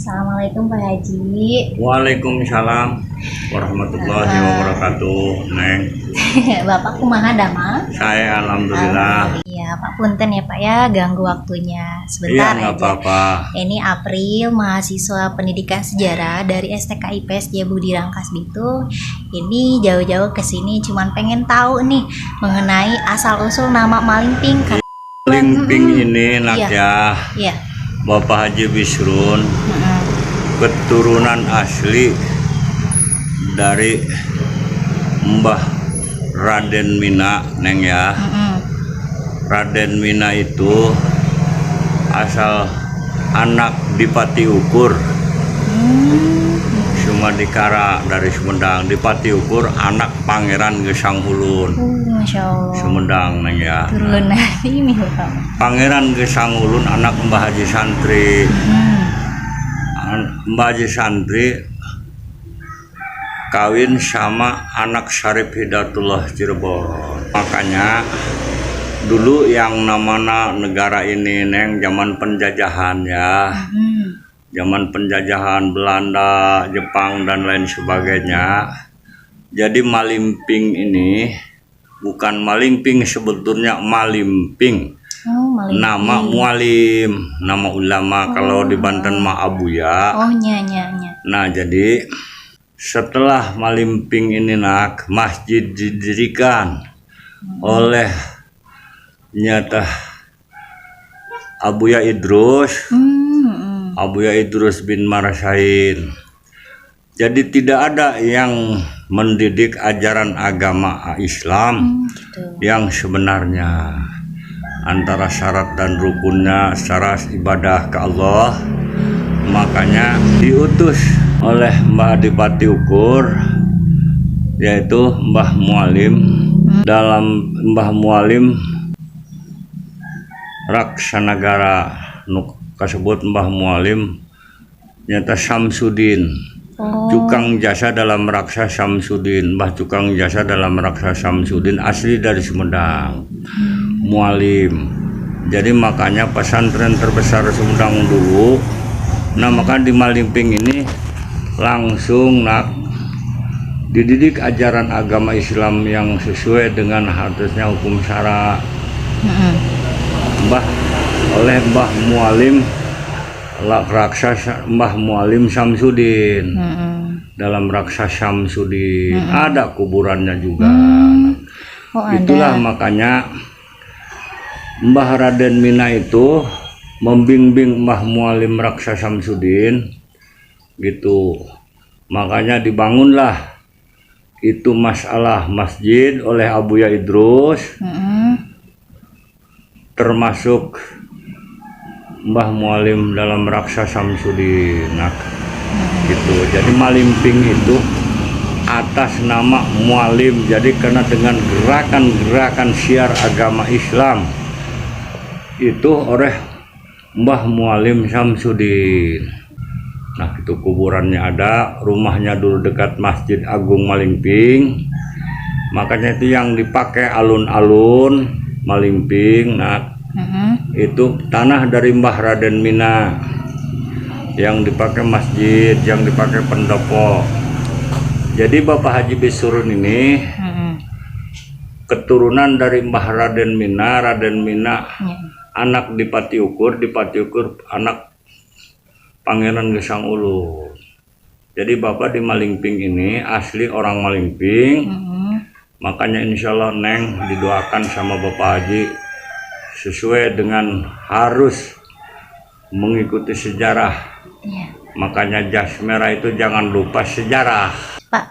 Assalamualaikum Pak Haji. Waalaikumsalam warahmatullahi wabarakatuh, Neng. Bapak kumaha damang? Saya alhamdulillah. Iya Pak, punten ya Pak ya, ganggu waktunya Iya, sebentar nggak aja. apa-apa. Ini April, mahasiswa pendidikan sejarah dari STK IPS Budi Rangkas Bitung. Ini jauh-jauh ke sini cuman pengen tahu nih mengenai asal-usul nama Malingping. Malingping ini nak Iya. ya, Iya. Bapak Haji Bisrun, keturunan asli dari Mbah Raden Mina, Neng ya. Raden Mina itu asal anak Dipati Ukur, Sumadikara dari Sumedang. Dipati Ukur anak Pangeran Gesang Ulun, Masya Allah. Sumedang, Neng ya. Turunan ini Bapak. Pangeran Gesang Ulun anak Mbah Haji Santri. Mbah Haji Santri kawin sama anak Syarif Hidayatullah Cirebon. Makanya dulu yang namanya negara ini, Neng, zaman penjajahan ya. Zaman penjajahan Belanda, Jepang dan lain sebagainya. Jadi Malingping ini bukan Malingping, sebetulnya Malimping. Malingping. Nama mualim, nama ulama. Kalau di Banten mah Abuya. Oh, nya. Nah, jadi setelah Malingping ini nak masjid didirikan oleh nyata Abuya Idrus. Abuya Idrus bin Marasain. Jadi tidak ada yang mendidik ajaran agama Islam yang sebenarnya. Antara syarat dan rukunnya secara ibadah ke Allah. Makanya diutus oleh Mbah Dipati Ukur, yaitu Mbah Mualim. Dalam Mbah Mualim Raksanagara kasebut Mbah Mualim nyata Samsudin. Cukang jasa dalam raksa Samsudin. Mbah Cukang jasa dalam raksa Samsudin asli dari Sumedang. Mualim. Jadi makanya pesantren terbesar Sumedang dulu. Nah, maka di Malingping ini langsung nak dididik ajaran agama Islam yang sesuai dengan harusnya hukum syara. Oleh Mbah Mualim raksa Mbah Mualim Samsudin. Dalam raksa Samsudin ada kuburannya juga. Itulah makanya Mbah Raden Mina itu membimbing Mbah Mualim raksa Samsudin gitu. Makanya dibangunlah itu masalah masjid oleh Abuya Idrus. Termasuk Mbah Mualim dalam raksa Samsudin. Nah, gitu. Jadi Malingping itu atas nama Mualim. Jadi karena dengan gerakan-gerakan syiar agama Islam itu oleh Mbah Mualim Samsudin. Nah, itu kuburannya ada, rumahnya dulu dekat Masjid Agung Malingping. Makanya itu yang dipakai alun-alun Malingping. Nah, itu tanah dari Mbah Raden Mina. Yang dipakai masjid, yang dipakai pendopo. Jadi Bapak Haji Bisrun ini keturunan dari Mbah Raden Mina. Raden Mina anak Dipati Ukur anak Pangeran Gesang Ulun. Jadi Bapak di Malingping ini asli orang Malingping. Makanya insya Allah Neng didoakan sama Bapak Haji sesuai dengan harus mengikuti sejarah. Makanya jas merah itu jangan lupa sejarah. Pak,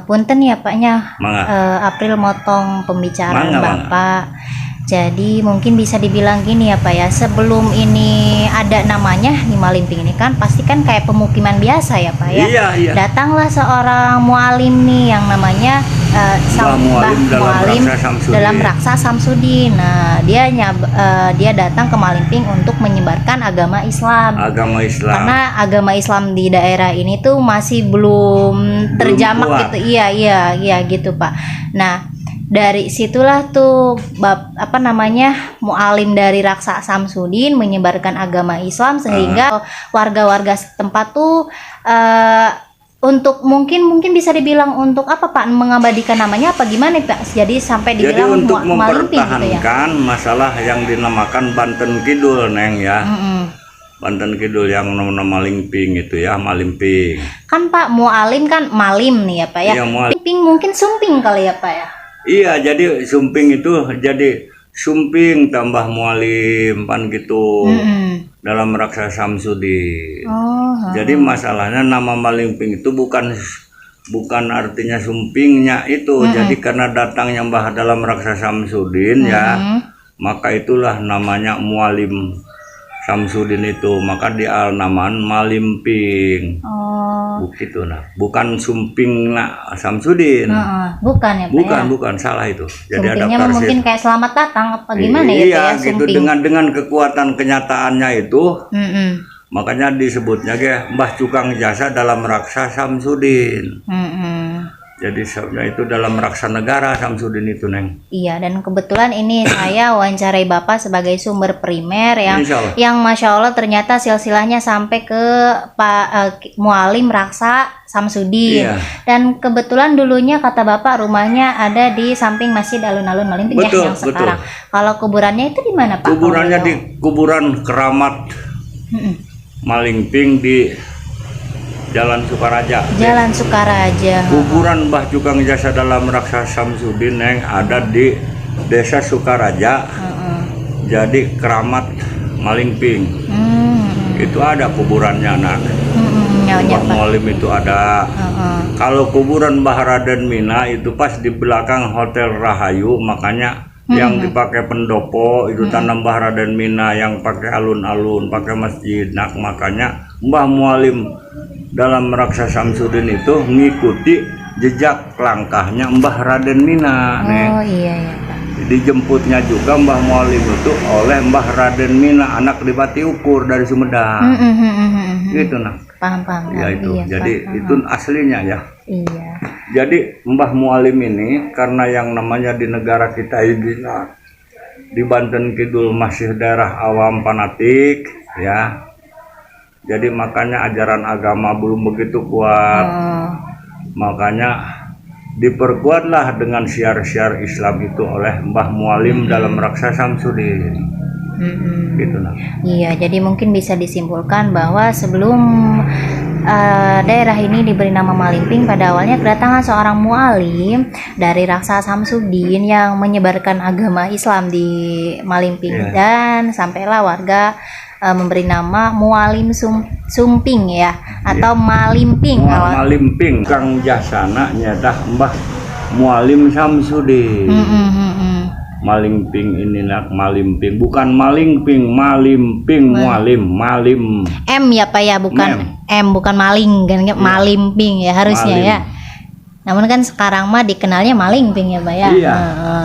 punten ya Paknya. April motong pembicaraan Bapak. Jadi mungkin bisa dibilang gini ya Pak ya, sebelum ini ada namanya di Malingping ini kan pasti kan kayak pemukiman biasa ya Pak ya. Iya. Datanglah seorang mualim nih yang namanya Mbah Mualim dalam raksa Samsudin. Nah, dia datang ke Malingping untuk menyebarkan agama Islam. Karena agama Islam di daerah ini tuh masih belum terjamak gitu. Iya gitu Pak. Nah, Dari situlah tuh mualim dari Raksa Samsudin menyebarkan agama Islam sehingga warga-warga setempat tuh untuk mungkin bisa dibilang untuk apa Pak, mengabadikan namanya apa gimana Pak? Jadi sampai Jadi dibilang untuk Malimping gitu ya. mempertahankan masalah yang dinamakan Banten Kidul Neng ya. Banten Kidul yang nama Malimping itu ya, Malimping. Kan Pak mualim kan malim nih ya Pak ya. Iya, mualim. Limping mungkin sumping kali ya Pak ya. Iya, jadi sumping itu jadi sumping tambah mualim pan gitu. Dalam Raksa Samsudin. Jadi masalahnya nama Malimping itu bukan artinya sumpingnya itu. Jadi karena datangnya Mbah dalam Raksa Samsudin ya, maka itulah namanya mualim Samsudin itu, maka dialnaman Malimping. Begitu nah, bukan sumping nak Samsudin. Bukan ya Pak. Bukan salah itu. Jadi sumpingnya ada mungkin kayak selamat datang apa gimana iya, ya gitu sumping. dengan kekuatan kenyataannya itu. Makanya disebutnya Mbah Cukang Jasa dalam Raksa Samsudin. Jadi sebenarnya itu dalam Raksa Negara Samsudin itu Neng. Iya, dan kebetulan ini saya wawancarai Bapak sebagai sumber primer yang Masya Allah ternyata silsilahnya sampai ke Pak Mualim Raksa Samsudin. Dan kebetulan dulunya kata Bapak rumahnya ada di samping Masjid Alun-Alun Malimping ya yang sekarang. Kalau kuburannya itu di mana Pak? Kuburannya di kuburan keramat Malimping di Jalan Sukaraja. Jalan Sukaraja. Kuburan Mbah Cukang Jasa dalam Raksa Samsudin Neng ada di Desa Sukaraja. Jadi keramat Malimping. Itu ada kuburannya nak. Mbah Mualim itu ada. Kalau kuburan Mbah Raden Mina itu pas di belakang Hotel Rahayu, makanya yang dipakai pendopo itu tanah Mbah Raden Mina, yang pakai alun-alun, pakai masjid. Nah, makanya Mbah Mualim dalam Raksa Samsudin itu mengikuti jejak langkahnya Mbah Raden Mina. Iya. Dijemputnya juga Mbah Mualim itu oleh Mbah Raden Mina, anak di Bati Ukur dari Sumedang. Gitu nah. Paham. Ya itu. Iya, jadi itu aslinya ya. Iya. Jadi Mbah Mualim ini karena yang namanya di negara kita ini di Banten Kidul masih daerah awam fanatik ya. Jadi makanya ajaran agama belum begitu kuat. Makanya diperkuatlah dengan syiar-syiar Islam itu oleh Mbah Mualim dalam Raksa Samsudin. Gitu nah. Iya, jadi mungkin bisa disimpulkan bahwa sebelum daerah ini diberi nama Malimping, pada awalnya kedatangan seorang mualim dari Raksa Samsudin yang menyebarkan agama Islam di Malimping dan sampailah warga memberi nama Mualim Sumping ya atau Malimping. Malimping Kang Jasana nyadah Mbah Mualim Samsudin. Malimping ini nak Malimping, bukan Malingping, Malimping, Mualim, Malim. M ya Pak ya, bukan M, bukan maling kan, Malimping ya harusnya Malim. Ya. Namun kan sekarang mah dikenalnya Malimping ya Pak ya.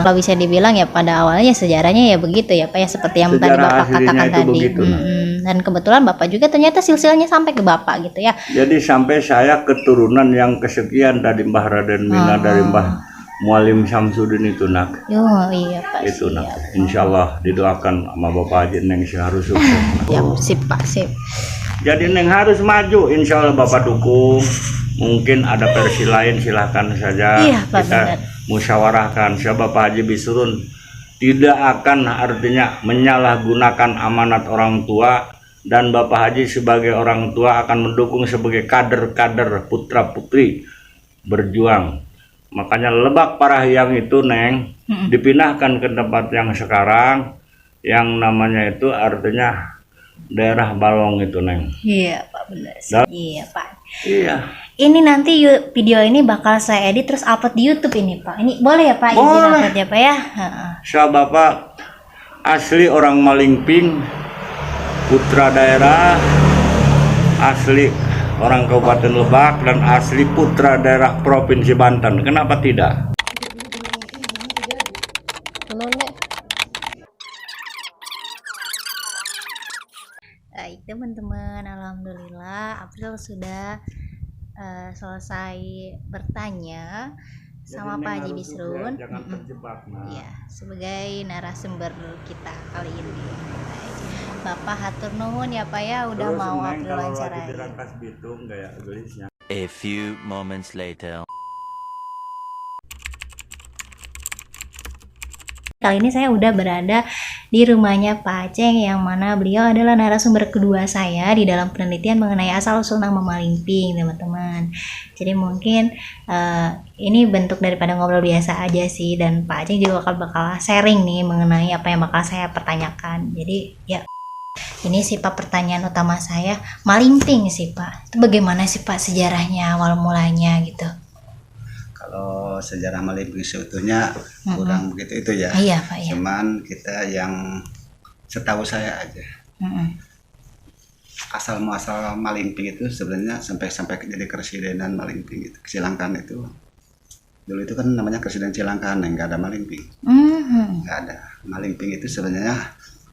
Kalau bisa dibilang ya pada awalnya sejarahnya ya begitu ya Pak ya, seperti yang tadi Bapak katakan tadi. Begitu, dan kebetulan Bapak juga ternyata silsilahnya sampai ke Bapak gitu ya. Jadi sampai saya keturunan yang kesekian dari Mbah Raden Mina dari Mbah Mualim Samsudin itu nak. Iya Pak. Itu nak. Insyaallah didoakan sama Bapak Haji Neng harus sukses. Ya sip Pak, sip. Jadi Neng harus maju, insyaallah Bapak dukung. Mungkin ada versi lain silahkan saja. Iya, Pak, kita benar. musyawarahkan. Siapa Bapak Haji Bisurun tidak akan artinya menyalahgunakan amanat orang tua, dan Bapak Haji sebagai orang tua akan mendukung sebagai kader-kader putra putri berjuang. Makanya Lebak Parahyang itu Neng dipindahkan ke tempat yang sekarang yang namanya itu artinya daerah Balong itu Neng. Iya Pak, benar. Iya Pak. Iya. Ini nanti video ini bakal saya edit terus upload di YouTube ini Pak. Ini boleh ya Pak? Izin upload ya Pak ya? Saya Bapak asli orang Malimping, putra daerah, asli orang Kabupaten Lebak, dan asli putra daerah Provinsi Banten. Kenapa tidak? Baik teman-teman, alhamdulillah April sudah selesai bertanya. sama Jadi Pak Haji harus Bisrun. juga jangan terjebak. Nah, Iya, sebagai narasumber kita kali ini. Bapak hatur nuhun ya Pak ya udah terus mau Neng aku kalau lagi di wawancarai. Rangkas Bitung kayak gelisnya. A few moments later. Kali ini saya udah berada di rumahnya Pak Aceng yang mana beliau adalah narasumber kedua saya di dalam penelitian mengenai asal-usul nama Malingping, teman-teman. Jadi mungkin ini bentuk daripada ngobrol biasa aja sih, dan Pak Aceng juga bakal sharing nih mengenai apa yang bakal saya pertanyakan. Jadi ya ini sih Pak pertanyaan utama saya, Malingping sih Pak. Itu bagaimana sih Pak sejarahnya awal mulanya gitu? Kalau sejarah Malingping sebetulnya kurang begitu itu ya. Iya Pak ya. Cuman kita yang setahu saya aja. Asal muasal Malingping itu sebenarnya sampai jadi Keresidenan Malingping itu. Cilangkan itu dulu itu kan namanya Keresiden Cilangkan, nggak ada Malingping. Nggak ada. Malingping itu sebenarnya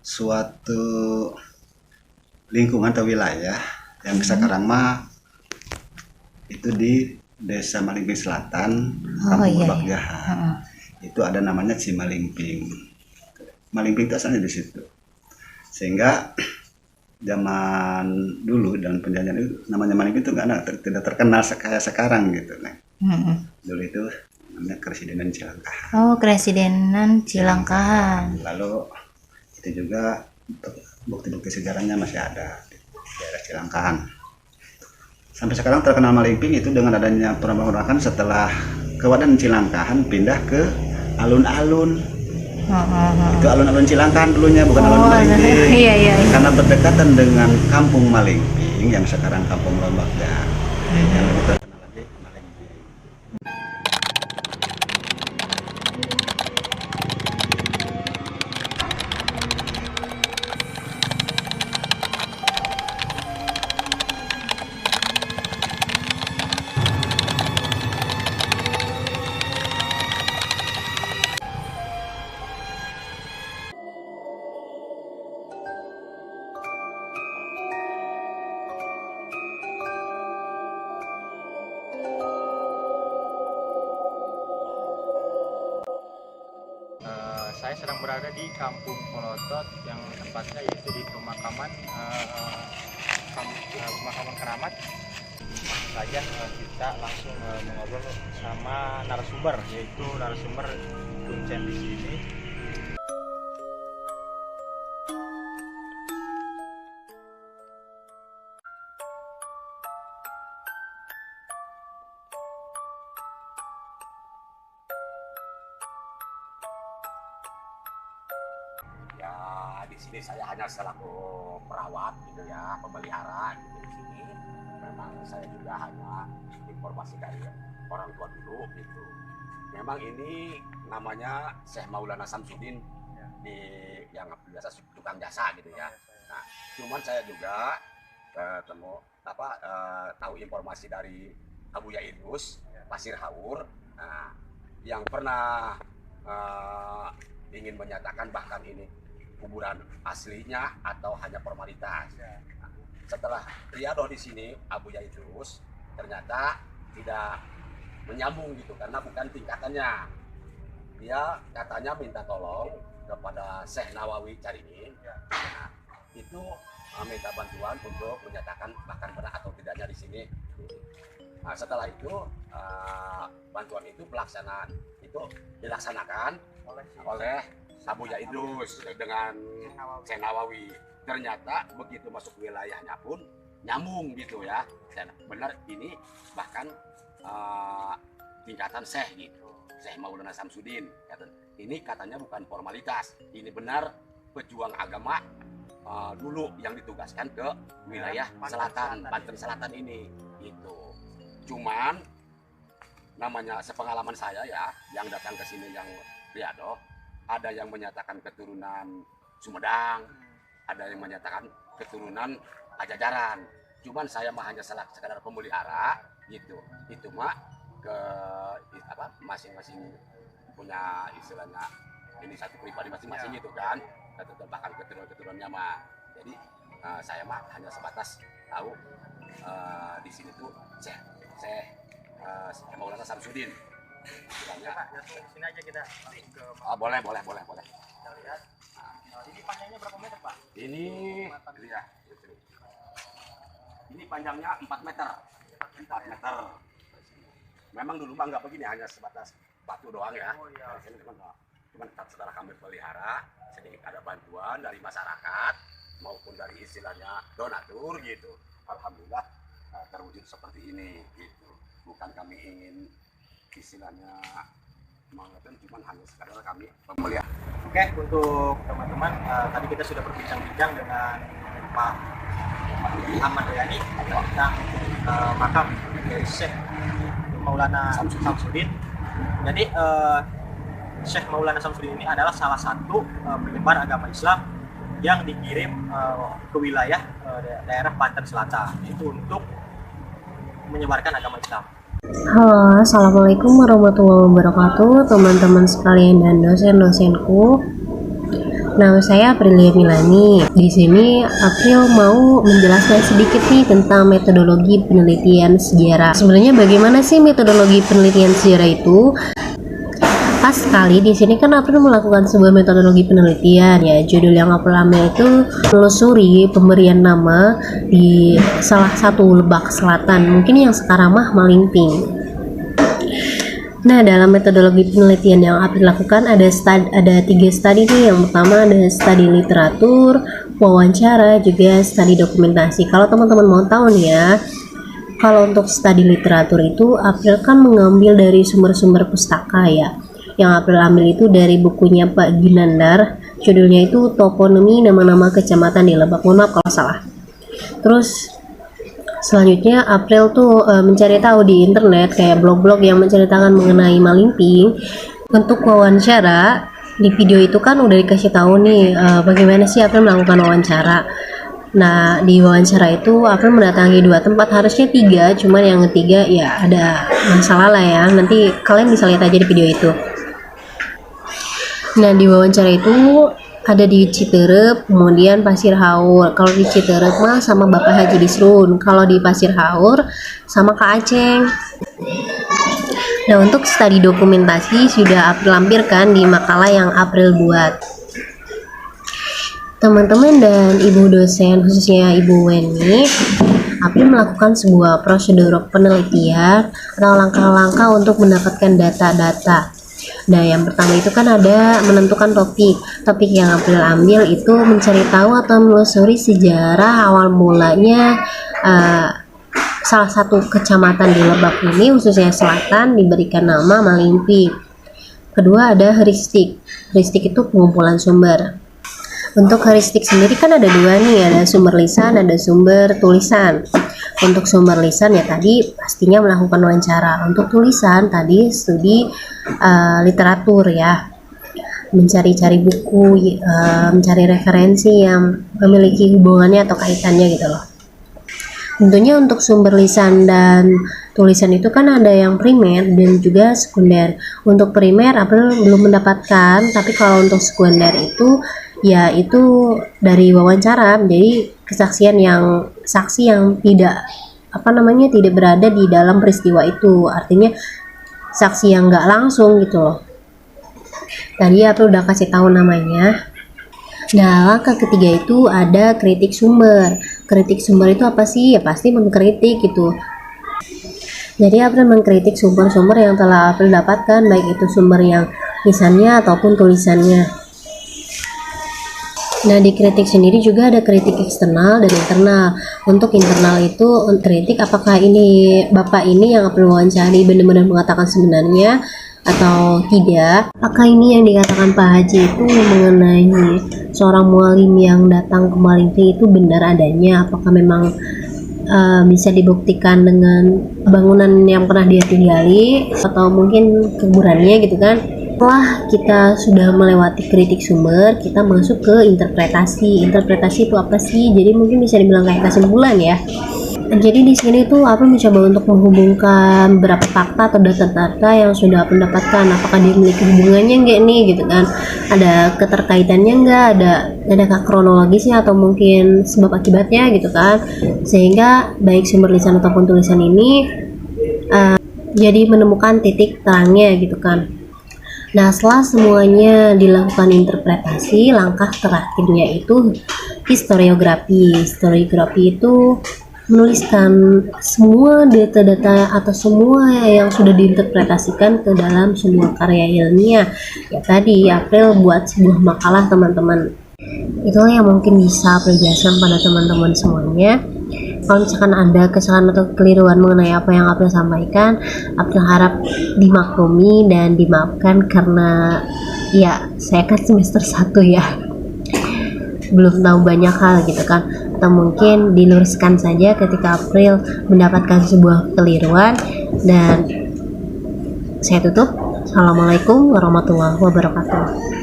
suatu lingkungan atau wilayah yang sekarang mah itu di Desa Malingping Selatan, Kampung Lebak Jahat. Itu ada namanya Cimalingping. Malingping itu asalnya di situ. Sehingga zaman dulu dan penjajahan itu namanya Malingping itu tidak terkenal kayak sekarang gitu, Neng. Dulu itu namanya Keresidenan Cilangkahan. Oh, Keresidenan Cilangkahan. Lalu itu juga bukti-bukti sejarahnya masih ada di daerah Cilangkahan. Sampai sekarang terkenal Malingping itu dengan adanya perombakan setelah Kabupaten Cilangkahan pindah ke alun-alun. Itu alun-alun Cilangkahan dulunya, bukan alun Malingping. Iya. Karena berdekatan dengan Kampung Malingping yang sekarang Kampung Lebak Jahat. Yang lebih terkenal lagi Malingping. Saya sedang berada di Kampung Polotot yang tempatnya yaitu di pemakaman pemakaman keramat. Langsung saja kita langsung mengobrol sama narasumber, yaitu narasumber kuncen di sini. Ya di sini saya hanya selaku perawat gitu ya, pemelihara gitu di sini. Memang saya juga hanya informasi dari orang tua dulu gitu. Memang ini namanya Syekh Maulana Samsudin di yang biasa tukang jasa gitu ya. Nah, cuman saya juga tahu informasi dari Abu Yaidus Pasir Haur, nah, yang pernah ingin menyatakan bahkan ini kuburan aslinya atau hanya formalitas. Nah, setelah riadoh di sini Abu Yaidus ternyata tidak menyambung gitu karena bukan tingkatannya. Dia katanya minta tolong kepada Syekh Nawawi Carimin. Nah, itu minta bantuan untuk menyatakan bahkan benar atau tidaknya di sini. Nah, setelah itu bantuan itu pelaksanaan itu dilaksanakan oleh Abu Yaidus dengan Syekh Nawawi. Ternyata begitu masuk wilayahnya pun nyambung gitu ya. Dan benar ini bahkan tingkatan Syekh gitu. Syekh Maulana Samsudin. Ini katanya bukan formalitas. Ini benar pejuang agama dulu yang ditugaskan ke wilayah selatan, Banten Selatan ini gitu. Cuman namanya sepengalaman saya ya yang datang ke sini yang riadoh, ada yang menyatakan keturunan Sumedang, ada yang menyatakan keturunan Pajajaran. Cuman saya mah hanya sekadar pemelihara gitu. Itu mah masing-masing punya istilahnya ini satu pribadi masing-masing gitu kan. Bahkan keturunan-keturunannya mah. Jadi saya mah hanya sebatas tahu di sini tuh Syekh Maulana Samsudin istilahnya. Di sini aja kita langsung ke Boleh. kita lihat. Ini panjangnya berapa meter, Pak? Ini ya. Ini panjangnya 4 meter. 4 meter. Memang dulu mah nggak begini, hanya sebatas batu doang ya. Oh, iya. Dari sini cuman setelah kami pelihara, sedikit ada bantuan dari masyarakat maupun dari istilahnya donatur gitu. Alhamdulillah terwujud seperti ini gitu. Bukan kami ingin istilahnya mengatakan, cuman hanya sekadar kami pemulihan. Oke, untuk teman-teman, tadi kita sudah berbincang-bincang dengan Pak Ahmad Dayani tentang makam dari Syekh Maulana Samsudin. Jadi Syekh Maulana Samsudin ini adalah salah satu penyebar agama Islam yang dikirim ke wilayah daerah Banten Selatan, itu untuk menyebarkan agama Islam. Halo, assalamualaikum warahmatullahi wabarakatuh, teman-teman sekalian dan dosen-dosenku. Nama saya Aprilia Milani. Di sini April mau menjelaskan sedikit nih tentang metodologi penelitian sejarah. Sebenarnya bagaimana sih metodologi penelitian sejarah itu? Pas sekali di sini kan April melakukan sebuah metodologi penelitian ya. Judul yang April ambil itu menelusuri pemberian nama di salah satu Lebak Selatan, mungkin yang sekarang mah Malingping. Nah, dalam metodologi penelitian yang April lakukan ada 3 studi nih. Yang pertama ada studi literatur, wawancara, juga studi dokumentasi. Kalau teman-teman mau tahu nih ya, kalau untuk studi literatur itu April kan mengambil dari sumber-sumber pustaka ya. Yang April ambil itu dari bukunya Pak Ginandar, judulnya itu Toponomi Nama-Nama Kecamatan di Lebak. Mohon maaf kalau salah. Terus selanjutnya April tuh mencari tahu di internet kayak blog-blog yang menceritakan mengenai Malingping. Untuk wawancara di video itu kan udah dikasih tahu nih bagaimana sih April melakukan wawancara. Nah, di wawancara itu April mendatangi 2 tempat, harusnya 3, cuman yang ketiga ya ada masalah lah ya. Nanti kalian bisa lihat aja di video itu. Nah, di wawancara itu ada di Citerep, kemudian Pasir Haur. Kalau di Citerep mah sama Bapak Haji Disrun, kalau di Pasir Haur sama Kak Aceng. Nah, untuk studi dokumentasi sudah April lampirkan di makalah yang April buat. Teman-teman dan ibu dosen, khususnya Ibu Weni, April melakukan sebuah prosedur penelitian atau langkah-langkah untuk mendapatkan data-data. Nah, yang pertama itu kan ada menentukan topik. Topik yang April ambil itu mencari tahu atau menelusuri sejarah awal mulanya salah satu kecamatan di Lebak ini, khususnya selatan, diberikan nama Malingping. Kedua ada heuristik. Heuristik itu pengumpulan sumber. Untuk heuristik sendiri kan ada 2 nih, ada sumber lisan, ada sumber tulisan. Untuk sumber lisan ya tadi pastinya melakukan wawancara. Untuk tulisan tadi studi literatur ya, mencari-cari buku, mencari referensi yang memiliki hubungannya atau kaitannya gitu loh. Tentunya untuk sumber lisan dan tulisan itu kan ada yang primer dan juga sekunder. Untuk primer April belum mendapatkan, tapi kalau untuk sekunder itu ya itu dari wawancara, jadi kesaksian yang saksi yang tidak tidak berada di dalam peristiwa itu, artinya saksi yang nggak langsung gitu loh. Tadi aku udah kasih tahu namanya. Nah, langkah ketiga itu ada kritik sumber. Kritik sumber itu apa sih? Ya pasti mengkritik gitu. Jadi April mengkritik sumber-sumber yang telah April dapatkan, baik itu sumber yang lisannya ataupun tulisannya. Nah, di kritik sendiri juga ada kritik eksternal dan internal. Untuk internal itu kritik apakah ini Bapak ini yang April wawancari benar-benar mengatakan sebenarnya atau tidak. Apakah ini yang dikatakan Pak Haji itu mengenai seorang mualim yang datang ke Malingping itu benar adanya? Apakah memang bisa dibuktikan dengan bangunan yang pernah dia tinggali atau mungkin kuburannya gitu kan? Setelah kita sudah melewati kritik sumber, kita masuk ke interpretasi. Interpretasi itu apa sih? Jadi mungkin bisa dibilang kayak kesimpulan ya. Jadi di sini tuh April mencoba untuk menghubungkan beberapa fakta atau data-data yang sudah April dapatkan. Apakah dia memiliki hubungannya enggak nih gitu kan? Ada keterkaitannya enggak? Adakah kronologisnya atau mungkin sebab akibatnya gitu kan? Sehingga baik sumber lisan ataupun tulisan ini jadi menemukan titik terangnya gitu kan. Nah, setelah semuanya dilakukan interpretasi, langkah terakhirnya itu historiografi. Historiografi itu menuliskan semua data-data atau semua yang sudah diinterpretasikan ke dalam sebuah karya ilmiah. Ya tadi April buat sebuah makalah teman-teman. Itulah yang mungkin bisa April jelaskan pada teman-teman semuanya. Kalau misalkan ada kesalahan atau kekeliruan mengenai apa yang April sampaikan, April harap dimaklumi dan dimaafkan karena ya saya kan semester 1 ya, belum tahu banyak hal gitu kan, atau mungkin diluruskan saja ketika April mendapatkan sebuah kekeliruan. Dan saya tutup. Assalamualaikum warahmatullahi wabarakatuh.